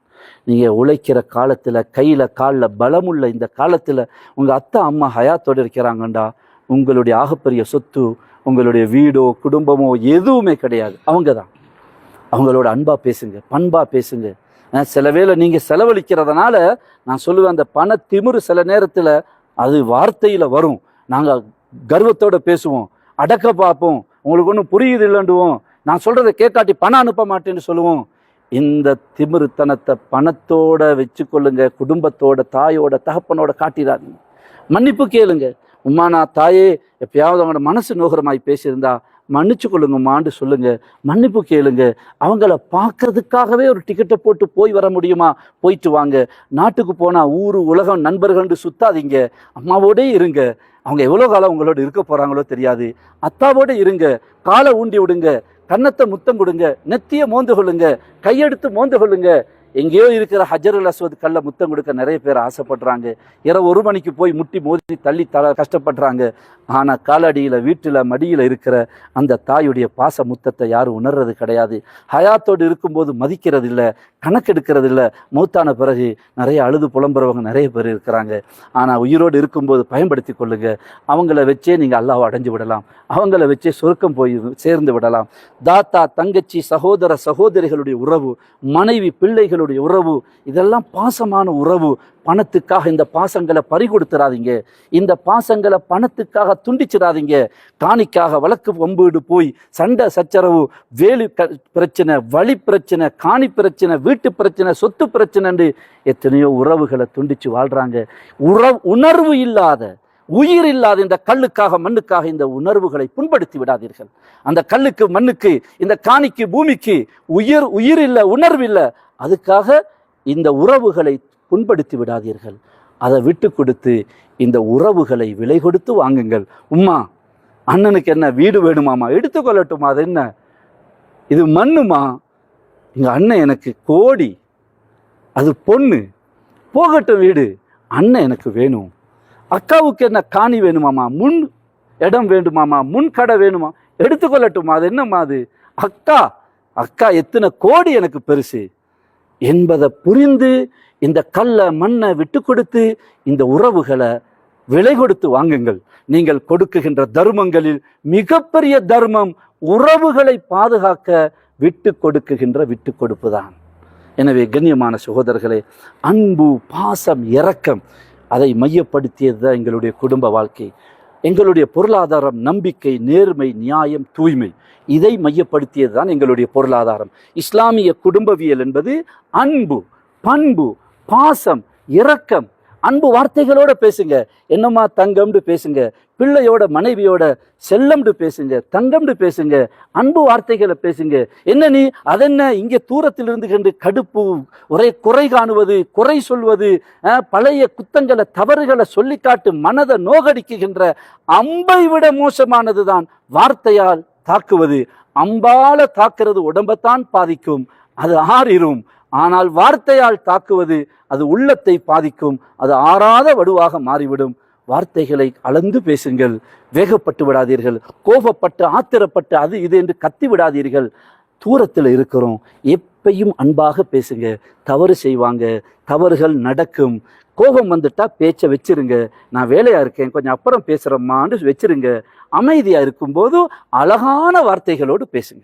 நீங்க உழைக்கிற காலத்துல, கையில காலில் பலமுள்ள இந்த காலத்துல உங்க அத்தா அம்மா ஹயாத்தோடு இருக்கிறாங்கண்டா உங்களுடைய ஆகப்பெரிய சொத்து உங்களுடைய வீடோ குடும்பமோ எதுவுமே கிடையாது, அவங்க தான். அவங்களோட அன்பா பேசுங்க, பண்பா பேசுங்க. சில வேளை நீங்க செலவழிக்கிறதுனால நான் சொல்லுவேன், அந்த பண திமிரு சில நேரத்துல அது வார்த்தையில வரும். நாங்க கர்வத்தோட பேசுவோம், அடக்க பார்ப்போம், உங்களுக்கு ஒன்றும் புரியுது இல்லைண்டுவோம், நான் சொல்றதை கேட்காட்டி பணம் அனுப்ப மாட்டேன்னு சொல்லுவோம். இந்த திமிருத்தனத்தை பணத்தோட வச்சு கொள்ளுங்க, குடும்பத்தோட தாயோட தகப்பனோட காட்டிடாதீங்க. மன்னிப்பு கேளுங்க. உம்மானா தாயே, எப்பயாவது அவங்களோட மனசு நோகரமாய் பேசியிருந்தா மன்னிச்சு கொள்ளுங்கம்மான்னு சொல்லுங்க, மன்னிப்பு கேளுங்க. அவங்கள பார்க்கறதுக்காகவே ஒரு டிக்கெட்டை போட்டு போய் வர முடியுமா? போயிட்டு வாங்க. நாட்டுக்கு போனா ஊரு உலகம் நண்பர்கள்னு சுத்தாதீங்க, அம்மாவோடே இருங்க. அவங்க எவ்வளோ காலம் உங்களோட இருக்க போறாங்களோ தெரியாது. அத்தாவோட இருங்க, காலை ஊண்டி விடுங்க, கன்னத்தை முத்தம் கொடுங்க, நெத்திய மோந்து கொள்ளுங்க, கையெடுத்து மோந்து கொள்ளுங்க. எங்கேயோ இருக்கிற ஹஜருல் அஸ்வத் கல்ல முத்தம் கொடுக்க நிறைய பேர் ஆசைப்படுறாங்க. இரவு 1 மணிக்கு போய் முட்டி மோதி தள்ளி கஷ்டப்படுறாங்க. ஆனா காலடியில வீட்டுல மடியில இருக்கிற அந்த தாயுடைய பாச முத்தத்தை யாரும் உணர்றது கிடையாது. ஹயாத்தோடு இருக்கும்போது மதிக்கிறது இல்லை, கணக்கெடுக்கிறது இல்லை. மௌத்தான பிறகு நிறைய அழுது புலம்புறவங்க நிறைய பேர் இருக்கிறாங்க. ஆனா உயிரோடு இருக்கும்போது பயன்படுத்தி கொள்ளுங்க. அவங்கள வச்சே நீங்க அல்லாஹ்வை அடைஞ்சு விடலாம், அவங்கள வச்சே சொர்க்கம் போய் சேர்ந்து விடலாம். தாத்தா தங்கச்சி சகோதர சகோதரிகளுடைய உறவு, மனைவி பிள்ளைகளுடைய உறவு, இதெல்லாம் பாசமான உறவு. பணத்துக்காக இந்த பாசங்களை பறிகொடுத்துறாதீங்க, இந்த பாசங்களை பணத்துக்காக துண்டிச்சிடாதீங்க. காணிக்காக வழக்கு வம்பீடு போய் சண்டை சச்சரவு, வேலு பிரச்சனை, வழி பிரச்சனை, காணி பிரச்சனை, வீட்டு பிரச்சனை, சொத்து பிரச்சனை, எத்தனையோ உறவுகளை துண்டிச்சு வாழ்றாங்க. உணர்வு இல்லாத, உயிர் இல்லாத இந்த கல்லுக்காக மண்ணுக்காக இந்த உணர்வுகளை புண்படுத்தி விடாதீர்கள். அந்த கல்லுக்கு மண்ணுக்கு இந்த காணிக்கு பூமிக்கு உயிர் இல்லை, உணர்வு இல்லை, அதுக்காக இந்த உறவுகளை புண்படுத்தி விடாதீர்கள். அதை விட்டு கொடுத்து இந்த உறவுகளை விலை கொடுத்து வாங்குங்கள். உம்மா, அண்ணனுக்கு என்ன வீடு வேணுமாமா? எடுத்துக்கொள்ளட்டுமா, அது என்ன, இது மண்ணுமா? எங்க அண்ணன் எனக்கு கோடி, அது பொண்ணு, போகட்டும் வீடு, அண்ணன் எனக்கு வேணும். அக்காவுக்கு என்ன காணி வேணுமாமா? முன் இடம் வேண்டுமாமா? முன் கடை வேணுமா? எடுத்துக்கொள்ளட்டுமா, அது என்னம்மா? அது அக்கா எத்தனை கோடி எனக்கு பெருசு என்பதை புரிந்து இந்த கல்லை மண்ணை விட்டு கொடுத்து இந்த உறவுகளை விலை கொடுத்து வாங்குங்கள். நீங்கள் கொடுக்குகின்ற தர்மங்களில் மிகப்பெரிய தர்மம் உறவுகளை பாதுகாக்க விட்டு கொடுக்குகின்ற விட்டு கொடுப்பு தான். எனவே கண்ணியமான சகோதரர்களே, அன்பு, பாசம், இரக்கம், அதை மையப்படுத்தியது தான் எங்களுடைய குடும்ப வாழ்க்கை. எங்களுடைய பொருளாதாரம் நம்பிக்கை, நேர்மை, நியாயம், தூய்மை, இதை மையப்படுத்தியது தான் எங்களுடைய பொருளாதாரம். இஸ்லாமிய குடும்பவியல் என்பது அன்பு, பண்பு, பாசம், இரக்கம், அன்பு வார்த்தைகளோட பேசுங்க. என்னம்மா தங்கம்னு பேசுங்க, பிள்ளையோட மனைவியோட செல்லம்னு பேசுங்க, தங்கம்னு பேசுங்க, அன்பு வார்த்தைகளை பேசுங்க. என்ன நீ அதென்ன இங்கே தூரத்தில் இருந்து கண்டு கடுப்பு, ஒரே குறை காணுவது, குறை சொல்வது, பழைய குத்தங்களை தவறுகளை சொல்லிக்காட்டு மனதை நோகடிக்குகின்ற அம்பை விட மோசமானதுதான் வார்த்தையால் தாக்குவது. அம்பால தாக்குறது உடம்பைத்தான் பாதிக்கும், அது ஆறிரும். ஆனால் வார்த்தையால் தாக்குவது அது உள்ளத்தை பாதிக்கும், அது ஆறாத வடுவாக மாறிவிடும். வார்த்தைகளை அளந்து பேசுங்கள், வேகப்பட்டு விடாதீர்கள், கோபப்பட்டு ஆத்திரப்பட்டு அது இது என்று கத்தி விடாதீர்கள். தூரத்தில் இருக்கிறோம், எப்பையும் அன்பாக பேசுங்க. தவறு செய்வாங்க, தவறுகள் நடக்கும். கோபம் வந்துட்டா பேச்சை வச்சிருங்க. நான் வேலையா இருக்கேன், கொஞ்சம் அப்புறம் பேசுறேம்மான்னு வச்சிருங்க. அமைதியா இருக்கும்போது அழகான வார்த்தைகளோடு பேசுங்க.